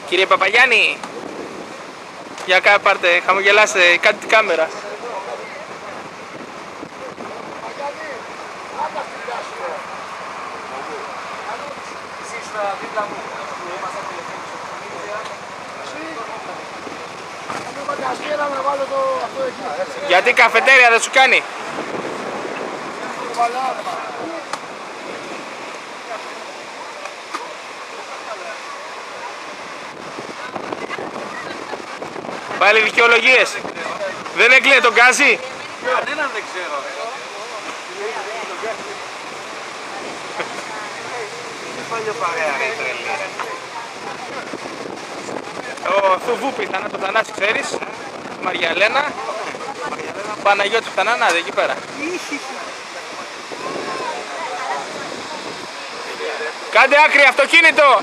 Κύριε Παπαγιάννη, για πάρτε, χαμογελάστε, κάτι την κάμερα. Γιατί καφετέρια δεν σου κάνει? Πάλι δικαιολογίες. Δεν έκλεινε τον γκάζι. Κανέναν δεν ξέρω. Παλιό παρέα ρε τρελή. Ο Θουβούπη, το Θανάση ξέρεις. Μαριαλένα. Παναγιώτη Φθανανάδη εκεί πέρα. Κάντε άκρη αυτοκίνητο.